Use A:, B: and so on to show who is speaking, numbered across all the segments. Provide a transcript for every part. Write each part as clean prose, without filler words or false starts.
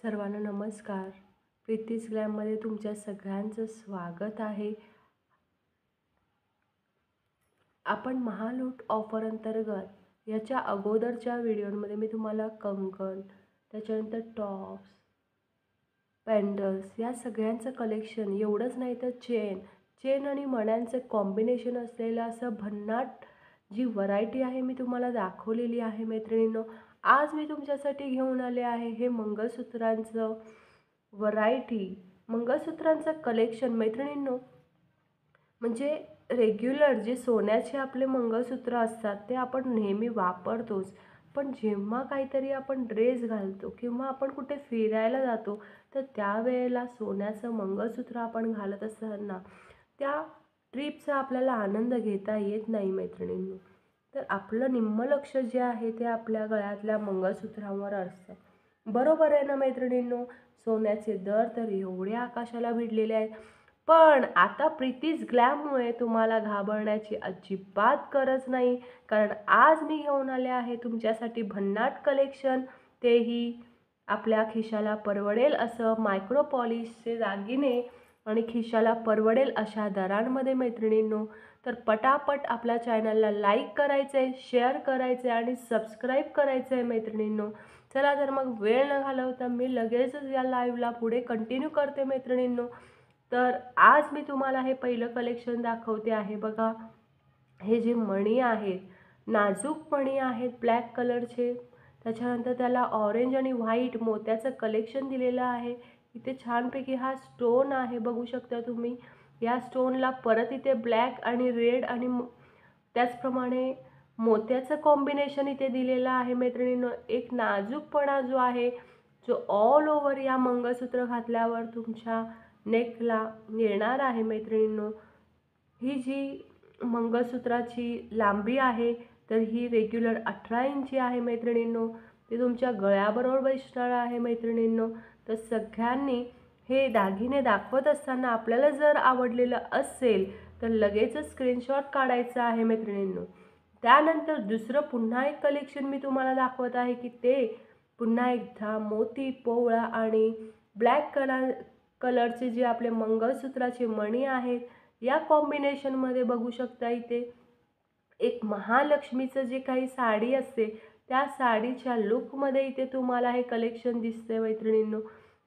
A: सर्वांना नमस्कार. प्रीतीज ग्लॅममध्ये तुमच्या सगळ्यांचं स्वागत आहे. आपण महालूट ऑफर अंतर्गत याच्या अगोदरच्या व्हिडिओमध्ये मी तुम्हाला कंगन, त्याच्यानंतर टॉप्स, पेंडल्स या सगळ्यांचं कलेक्शन, एवढंच नाही तर चेन आणि मण्यांचे कॉम्बिनेशन असलेलं असं भन्नाट जी व्हरायटी आहे मी तुम्हाला दाखवलेली आहे मैत्रिणींनो. आज मी तुमच्यासाठी घेऊन आले आहे हे मंगळसूत्रांचं व्हरायटी, मंगळसूत्रांचं कलेक्शन मैत्रिणींनो. म्हणजे रेग्युलर जे सोन्याचे आपले मंगळसूत्र असतात ते आपण नेहमी वापरतोच, पण जेव्हा काहीतरी आपण ड्रेस घालतो किंवा आपण कुठे फिरायला जातो तर त्यावेळेला सोन्याचं मंगळसूत्र आपण घालत असताना त्या ट्रिपचा आपल्याला आनंद घेता येत नाही मैत्रिणींनो. तर आपलं निम्म लक्ष जे आहे ते आपल्या गळ्यातल्या मंगळसूत्रावर असतं. बरोबर आहे ना मैत्रिणींनो. सोन्याचे दर तर एवढे आकाशाला भिडलेले आहेत, पण आता प्रीतीज ग्लॅममुळे तुम्हाला घाबरण्याची अजिबात गरज नाही, कारण आज मी घेऊन आले आहे तुमच्यासाठी भन्नाट कलेक्शन, तेही आपल्या खिशाला परवडेल असं मायक्रो पॉलिशचे दागिने आणि खिशाला परवडेल अशा दरांमध्ये मैत्रिणींनो. तर पटापट आपल्या चॅनलला लाईक करायचं आहे, शेअर करायचं आहे आणि सबस्क्राईब करायचं आहे मैत्रिणींनो. चला तर मग वेळ न घालवता मी लगेचच या लाईव्हला पुढे कंटिन्यू करते मैत्रिणींनो. तर आज मी तुम्हाला हे पहिलं कलेक्शन दाखवते आहे बघा. हे जे मणी आहेत, नाजूक मणी आहेत ब्लॅक कलरचे, त्याच्यानंतर त्याला ऑरेंज आणि व्हाईट मोत्याचं कलेक्शन दिलेलं आहे. इथे छानपैकी हा स्टोन आहे, बघू शकता तुम्ही. या स्टोनला परत इथे ब्लॅक आणि रेड आणि त्याचप्रमाणे मोत्याचं कॉम्बिनेशन इथे दिलेलं आहे मैत्रिणींनो. एक नाजूकपणा जो आहे, जो ऑल ओव्हर या मंगळसूत्र घातल्यावर तुमच्या नेकला येणार आहे मैत्रिणींनो. ही जी मंगळसूत्राची लांबी आहे तर ही रेग्युलर 18 इंची आहे मैत्रिणींनो. ते तुमच्या गळ्याबरोबर बसणार आहे मैत्रिणींनो. तर सगळ्यांनी हे दागिने दाखवत असताना आपल्याला जर आवडलेलं असेल तर लगेचच स्क्रीनशॉट काढायचा आहे मैत्रिणींनो. त्यानंतर दुसरं पुन्हा एक कलेक्शन मी तुम्हाला दाखवत आहे की ते पुन्हा एकदा मोती, पोवळा आणि ब्लॅक कलरचे जे आपले मंगळसूत्राचे मणी आहेत या कॉम्बिनेशनमध्ये बघू शकता. इथे एक महालक्ष्मीचं जे काही साडी असते त्या साडीच्या लुकमध्ये इथे तुम्हाला हे कलेक्शन दिसते मैत्रिणींनो.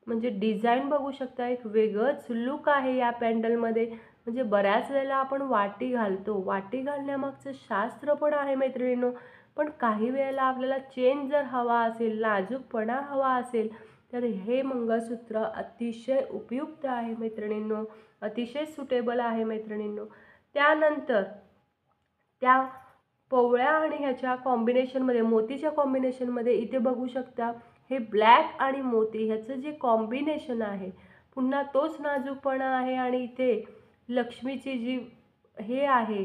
A: म्हणजे डिझाईन बघू शकता, एक वेगळंच लुक आहे या पॅन्डलमध्ये. म्हणजे बऱ्याच वेळेला आपण वाटी घालतो, वाटी घालण्यामागचं शास्त्र पण आहे मैत्रिणींनो, पण काही वेळेला आपल्याला चेंज जर हवा असेल, नाजूकपणा हवा असेल तर हे मंगळसूत्र अतिशय उपयुक्त आहे मैत्रिणींनो, अतिशय सुटेबल आहे मैत्रिणींनो. त्यानंतर त्या पोवळ्या आणि ह्याच्या कॉम्बिनेशनमध्ये, मोतीच्या कॉम्बिनेशनमध्ये इथे बघू शकता हे ब्लॅक आणि मोती ह्याचं जे कॉम्बिनेशन आहे, पुन्हा तोच नाजूकपणा आहे. आणि इथे लक्ष्मीची जी हे आहे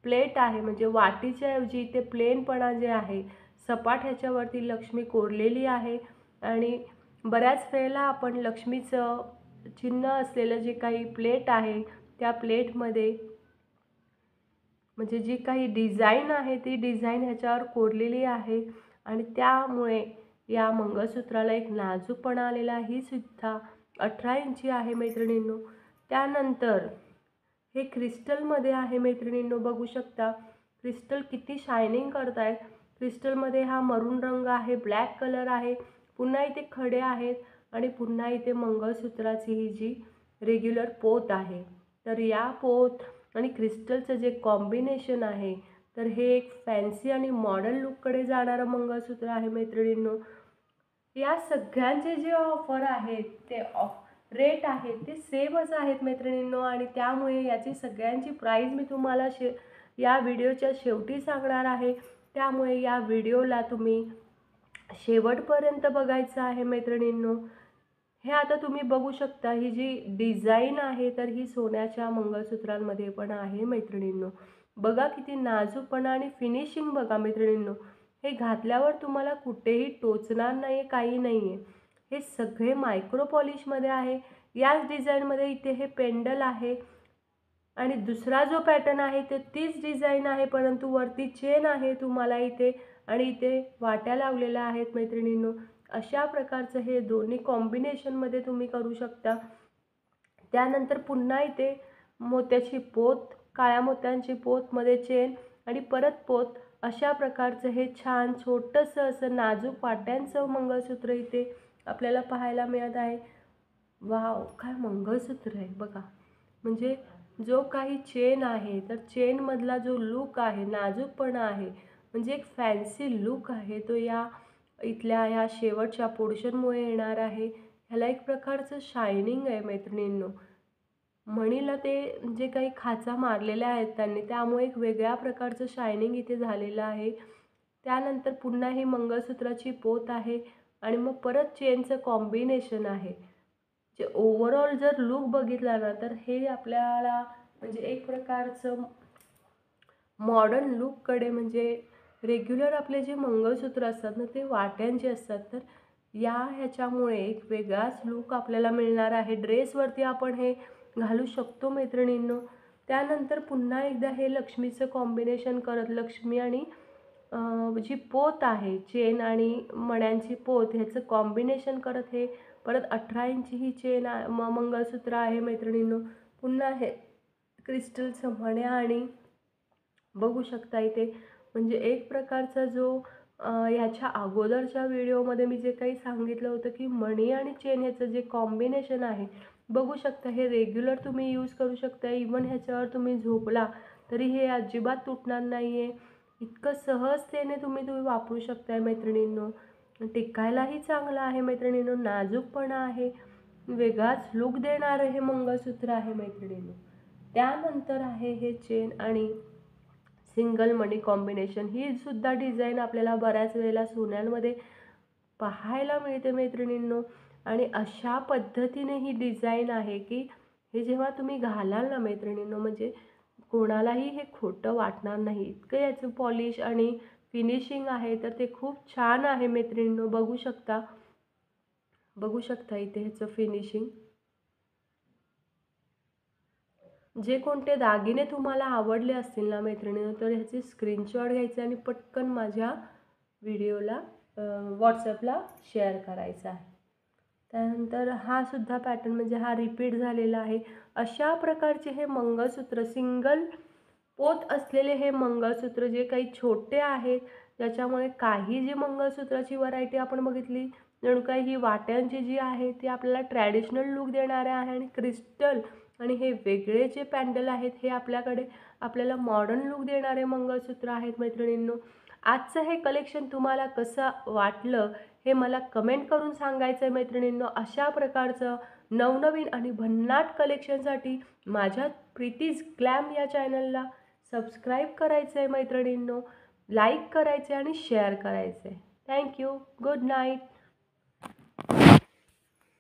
A: प्लेट आहे, म्हणजे वाटीच्या ऐवजी इथे प्लेनपणा जे आहे, सपाट ह्याच्यावरती लक्ष्मी कोरलेली आहे. आणि बऱ्याच वेळेला आपण लक्ष्मीचं चिन्ह असलेलं जे काही प्लेट आहे त्या प्लेटमध्ये म्हणजे जी काही डिझाईन आहे ती डिझाईन ह्याच्यावर कोरलेली आहे आणि त्यामुळे या मंगळसूत्राला एक नाजूकपणा आलेला. ही सुद्धा 18 इंची आहे मैत्रिणींनो. त्यानंतर हे क्रिस्टलमध्ये आहे मैत्रिणींनो, बघू शकता क्रिस्टल किती शायनिंग करत आहेत. क्रिस्टलमध्ये हा मरून रंग आहे, ब्लॅक कलर आहे, पुन्हा इथे खडे आहेत आणि पुन्हा इथे मंगळसूत्राची ही जी रेग्युलर पोत आहे. तर या पोत आणि क्रिस्टलचं जे कॉम्बिनेशन आहे तर हे एक फॅन्सी आणि मॉडर्न लुककडे जाणारं मंगळसूत्र आहे मैत्रिणींनो. या सगळ्यांचे जे ऑफर आहेत ते रेट आहेत ते सेमच आहेत मैत्रिणींनो, आणि त्यामुळे याची सगळ्यांची प्राईज मी तुम्हाला या व्हिडिओच्या शेवटी सांगणार आहे. त्यामुळे या व्हिडिओला तुम्ही शेवटपर्यंत बघायचं आहे मैत्रिणींनो. हे आता तुम्ही बघू शकता ही जी डिझाईन आहे तर ही सोन्याच्या मंगळसूत्रांमध्ये पण आहे मैत्रिणींनो. बघा किती नाजूकपणा आणि फिनिशिंग बघा मैत्रिणींनो. हे घातल्यावर तुम्हाला कुठेही टोचणार नाही, काही नाही आहे. हे सगळे मायक्रो पॉलिशमध्ये आहे. याच डिझाईनमध्ये इथे हे पेंडल आहे आणि दुसरा जो पॅटर्न आहे ते तीच डिझाईन आहे, परंतु वरती चेन आहे तुम्हाला इथे आणि इथे वाट्या लावलेल्या आहेत मैत्रिणींनो. अशा प्रकारचं हे दोन्ही कॉम्बिनेशनमध्ये तुम्ही करू शकता. त्यानंतर पुन्हा इथे मोत्याची पोत, काळ्या मोत्यांची पोतमध्ये चेन आणि परत पोत, अशा प्रकारचं हे छान छोटंसं असं नाजूक वाट्यांचं मंगळसूत्र इथे आपल्याला पाहायला मिळत आहे. वाव, काय मंगळसूत्र आहे बघा. म्हणजे जो काही चेन आहे, तर चेनमधला जो लूक आहे, नाजूकपणा आहे, म्हणजे एक फॅन्सी लूक आहे, तो या इथल्या ह्या शेवटच्या पोर्शनमुळे येणार आहे. ह्याला एक प्रकारचं शायनिंग आहे मैत्रिणींनो. मणीला ते जे काही खाचा मारलेल्या आहेत त्यांनी, त्यामुळे एक वेगळ्या प्रकारचं शायनिंग इथे झालेलं आहे. त्यानंतर पुन्हा ही मंगळसूत्राची पोत आहे आणि मग परत चेनचं कॉम्बिनेशन आहे. जे ओव्हरऑल जर लूक बघितला ना, तर हे आपल्याला म्हणजे एक प्रकारचं मॉडर्न लूककडे, म्हणजे रेग्युलर आपले जे मंगळसूत्र असतात ना, ते वाट्यांचे असतात, तर ह्याच्यामुळे एक वेगळाच लूक आपल्याला मिळणार आहे. ड्रेसवरती आपण हे घालू शकतो मैत्रिणींनो. त्यानंतर पुन्हा एकदा हे लक्ष्मीचं कॉम्बिनेशन करत, लक्ष्मी आणि जी पोत आहे, चेन आणि मण्यांची पोत, ह्याचं कॉम्बिनेशन करत हे परत 18 इंची ही चेन मंगळसूत्र आहे मैत्रिणींनो. पुन्हा हे क्रिस्टलचं मण्या आणि बघू शकता इथे, म्हणजे एक प्रकारचा जो ह्याच्या अगोदरच्या व्हिडिओमध्ये मी जे काही सांगितलं होतं की मणी आणि चेन ह्याचं जे कॉम्बिनेशन आहे, बघू शकता हे रेग्युलर तुम्ही यूज करू शकता. इवन ह्याच्यावर तुम्ही झोपला तरी हे अजिबात तुटणार नाही आहे. इतकं सहजतेने तुम्ही वापरू शकताय मैत्रिणींनो. टिकायलाही चांगलं आहे मैत्रिणींनो, नाजूकपणा आहे, वेगळाच लूक देणारं हे मंगळसूत्र आहे मैत्रिणींनो. त्यानंतर आहे हे चेन आणि सिंगल मनी कॉम्बिनेशन. ही सुद्धा डिझाईन आपल्याला बऱ्याच वेळेला सोन्यांमध्ये पाहायला मिळते मैत्रिणींनो. आणि अशा पद्धतीने ही डिझाईन आहे की हे जेव्हा तुम्ही घालाल ना मैत्रिणींनो, म्हणजे कोणालाही हे खोटं वाटणार नाही. इतकं याचं पॉलिश आणि फिनिशिंग आहे, तर ते खूप छान आहे मैत्रिणींनो. बघू शकता इथे ह्याचं फिनिशिंग. जे कोणते दागिने तुम्हाला आवडले असतील ना मैत्रिणींनो, तर ह्याचे स्क्रीनशॉट घ्यायचे आणि पटकन माझ्या व्हिडिओला व्हॉट्सअपला शेअर करायचा आहे. त्यानंतर हा सुद्धा पॅटर्न, म्हणजे हा रिपीट झालेला आहे. अशा प्रकारचे हे मंगळसूत्र, सिंगल पोत असलेले हे मंगळसूत्र, जे काही छोटे आहेत, ज्याच्यामुळे काही जी मंगळसूत्राची व्हरायटी आपण बघितली, जणू काही ही वाट्यांची जी आहे ती आपल्याला ट्रॅडिशनल लूक देणारे आहे, आणि क्रिस्टल आणि हे वेगळे जे पॅन्डल आहेत हे आपल्याला मॉडर्न लूक देणारे मंगळसूत्र आहेत मैत्रिणींनो. आजचं हे कलेक्शन तुम्हाला कसं वाटलं हे मला कमेंट करून सांगायचं आहे मैत्रिणींनो. अशा प्रकारचं नवनवीन आणि भन्नाट कलेक्शनसाठी माझ्या प्रीतीज ग्लॅम या चॅनलला सबस्क्राईब करायचं आहे मैत्रिणींनो, लाईक करायचे आणि शेअर करायचे. थँक्यू. Good night.